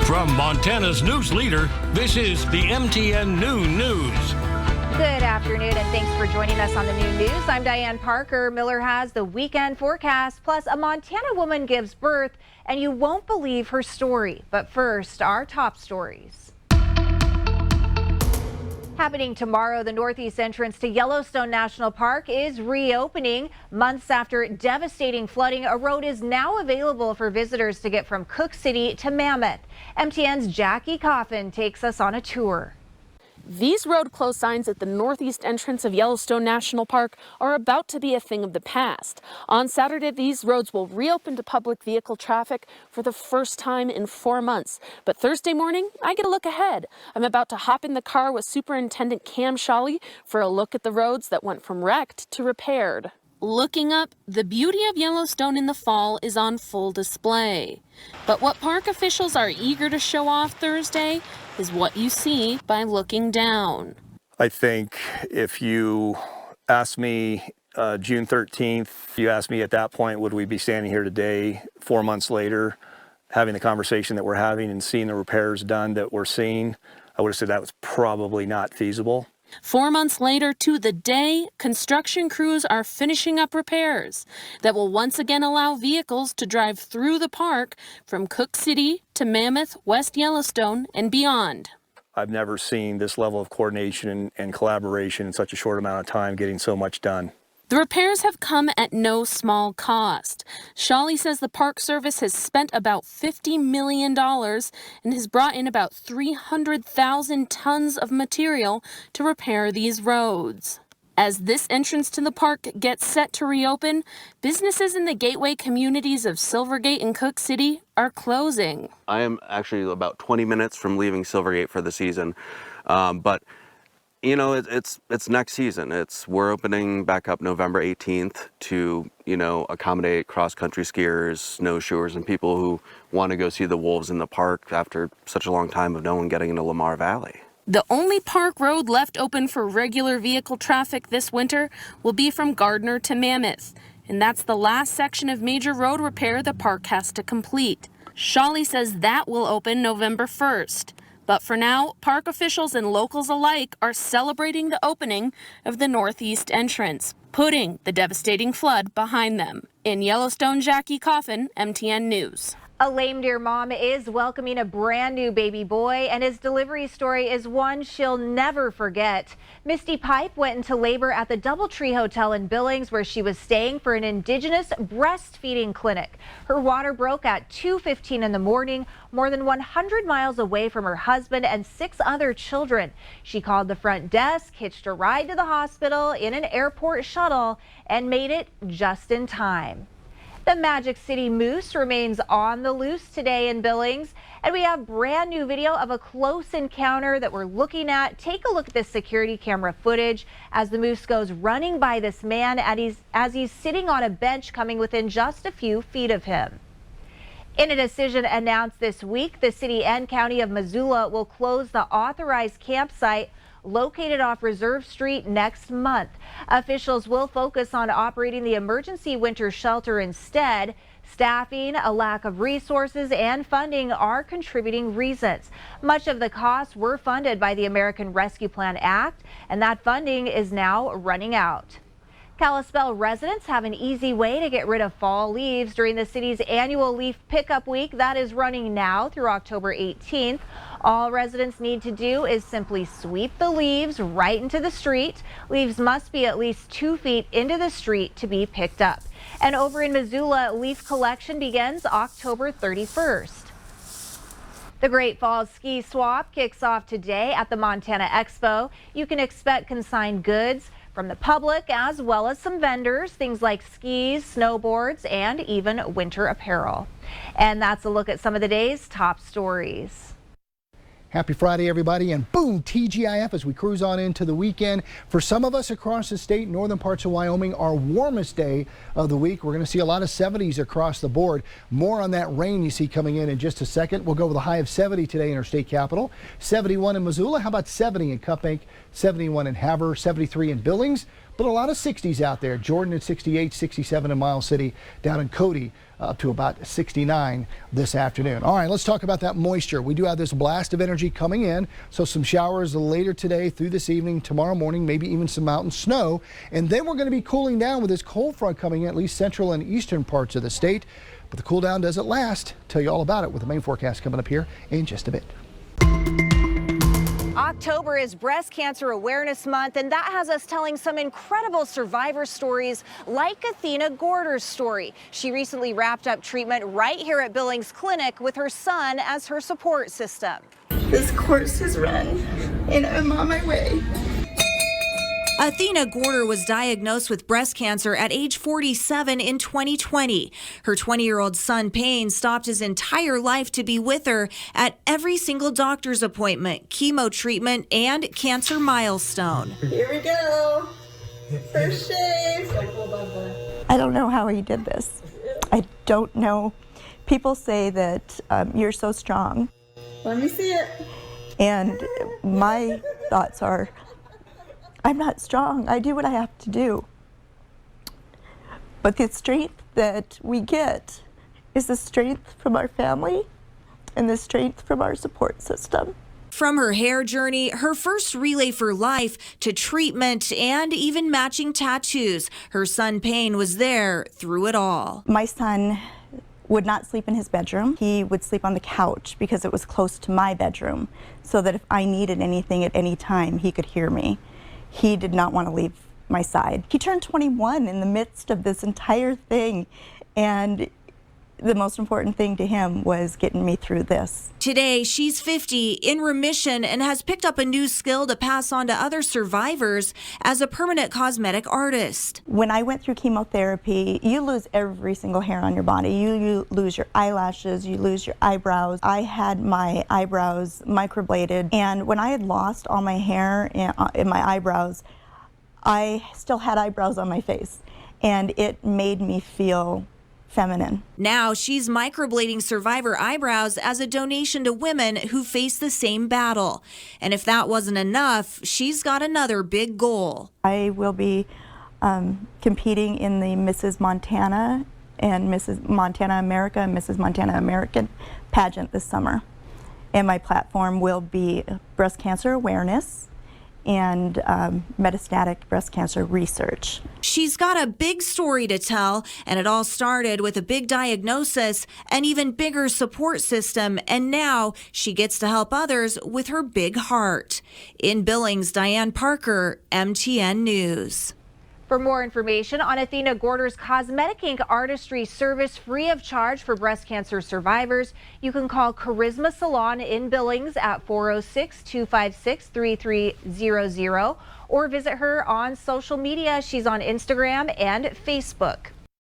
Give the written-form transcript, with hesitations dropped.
From Montana's news leader, this is the MTN Noon News. Good afternoon and thanks for joining us on the Noon News. I'm Diane Parker. Miller has the weekend forecast, plus a Montana woman gives birth and you won't believe her story. But first, our top stories. Happening tomorrow, the northeast entrance to Yellowstone National Park is reopening. Months after devastating flooding, a road is now available for visitors to get from Cook City to Mammoth. MTN's Jackie Coffin takes us on a tour. These road close signs at the northeast entrance of Yellowstone National Park are about to be a thing of the past. On Saturday, these roads will reopen to public vehicle traffic for the first time in 4 months. But Thursday morning, I get a look ahead. I'm about to hop in the car with Superintendent Cam Shawley for a look at the roads that went from wrecked to repaired. Looking up, the beauty of Yellowstone in the fall is on full display. But what park officials are eager to show off Thursday is what you see by looking down. I think if you asked me June 13th, you asked me at that point, would we be standing here today, 4 months later, having the conversation that we're having and seeing the repairs done that we're seeing, I would have said that was probably not feasible. 4 months later to the day, construction crews are finishing up repairs that will once again allow vehicles to drive through the park from Cook City to Mammoth, West Yellowstone, and beyond. I've never seen this level of coordination and collaboration in such a short amount of time getting so much done. The repairs have come at no small cost. Shawley says the Park Service has spent about $50 million and has brought in about 300,000 tons of material to repair these roads. As this entrance to the park gets set to reopen, businesses in the gateway communities of Silvergate and Cook City are closing. I am actually about 20 minutes from leaving Silvergate for the season, but you know, it's next season. We're opening back up November 18th to, accommodate cross-country skiers, snowshoers, and people who want to go see the wolves in the park after such a long time of no one getting into Lamar Valley. The only park road left open for regular vehicle traffic this winter will be from Gardner to Mammoth, and that's the last section of major road repair the park has to complete. Shawley says that will open November 1st. But for now, park officials and locals alike are celebrating the opening of the northeast entrance, putting the devastating flood behind them. In Yellowstone, Jackie Coffin, MTN News. A lame deer mom is welcoming a brand new baby boy, and his delivery story is one she'll never forget. Misty Pipe went into labor at the Doubletree Hotel in Billings, where she was staying for an indigenous breastfeeding clinic. Her water broke at 2:15 in the morning, more than 100 miles away from her husband and 6 other children. She called the front desk, hitched a ride to the hospital in an airport shuttle, and made it just in time. The Magic City Moose remains on the loose today in Billings, and we have brand new video of a close encounter that we're looking at. Take a look at this security camera footage as the moose goes running by this man as he's sitting on a bench coming within just a few feet of him. In a decision announced this week, the city and county of Missoula will close the authorized campsite located off Reserve Street next month. Officials will focus on operating the emergency winter shelter instead. Staffing, a lack of resources, and funding are contributing reasons. Much of the costs were funded by the American Rescue Plan Act, and that funding is now running out. Kalispell residents have an easy way to get rid of fall leaves during the city's annual leaf pickup week that is running now through October 18th. All residents need to do is simply sweep the leaves right into the street. Leaves must be at least 2 feet into the street to be picked up. And over in Missoula, leaf collection begins October 31st. The Great Falls Ski Swap kicks off today at the Montana Expo. You can expect consigned goods from the public as well as some vendors, things like skis, snowboards, and even winter apparel. And that's a look at some of the day's top stories. Happy Friday, everybody, and boom, TGIF as we cruise on into the weekend. For some of us across the state, northern parts of Wyoming, our warmest day of the week. We're going to see a lot of 70s across the board. More on that rain you see coming in just a second. We'll go with a high of 70 today in our state capital. 71 in Missoula. How about 70 in Cupbank? 71 in Havre, 73 in Billings. But a lot of 60s out there. Jordan at 68, 67 in Miles City. Down in Cody, up to about 69 this afternoon. All right, let's talk about that moisture. We do have this blast of energy coming in, so some showers later today through this evening, tomorrow morning, maybe even some mountain snow. And then we're going to be cooling down with this cold front coming in, at least central and eastern parts of the state. But the cool down doesn't last. Tell you all about it with the main forecast coming up here in just a bit. October is Breast Cancer Awareness Month, and that has us telling some incredible survivor stories like Athena Gorder's story. She recently wrapped up treatment right here at Billings Clinic with her son as her support system. This course is run, and I'm on my way. Athena Gorder was diagnosed with breast cancer at age 47 in 2020. Her 20-year-old son, Payne, stopped his entire life to be with her at every single doctor's appointment, chemo treatment, and cancer milestone. Here we go. First shave. I don't know how he did this. I don't know. People say that you're so strong. Let me see it. And my thoughts are, I'm not strong. I do what I have to do. But the strength that we get is the strength from our family and the strength from our support system. From her hair journey, her first relay for life, to treatment and even matching tattoos, her son Payne was there through it all. My son would not sleep in his bedroom. He would sleep on the couch because it was close to my bedroom, so that if I needed anything at any time, he could hear me. He did not want to leave my side. He turned 21 in the midst of this entire thing, and the most important thing to him was getting me through this. Today, she's 50, in remission, and has picked up a new skill to pass on to other survivors as a permanent cosmetic artist. When I went through chemotherapy, you lose every single hair on your body. You lose your eyelashes, you lose your eyebrows. I had my eyebrows microbladed, and when I had lost all my hair in my eyebrows, I still had eyebrows on my face, and it made me feel feminine. Now she's microblading survivor eyebrows as a donation to women who face the same battle. And if that wasn't enough, she's got another big goal. I will be competing in the Mrs. Montana and Mrs. Montana America and Mrs. Montana American pageant this summer. And my platform will be breast cancer awareness and metastatic breast cancer research. She's got a big story to tell, and it all started with a big diagnosis, an even bigger support system, and now she gets to help others with her big heart. In Billings, Diane Parker, MTN News. For more information on Athena Gorder's Cosmetic Ink Artistry service free of charge for breast cancer survivors, you can call Charisma Salon in Billings at 406-256-3300 or visit her on social media. She's on Instagram and Facebook.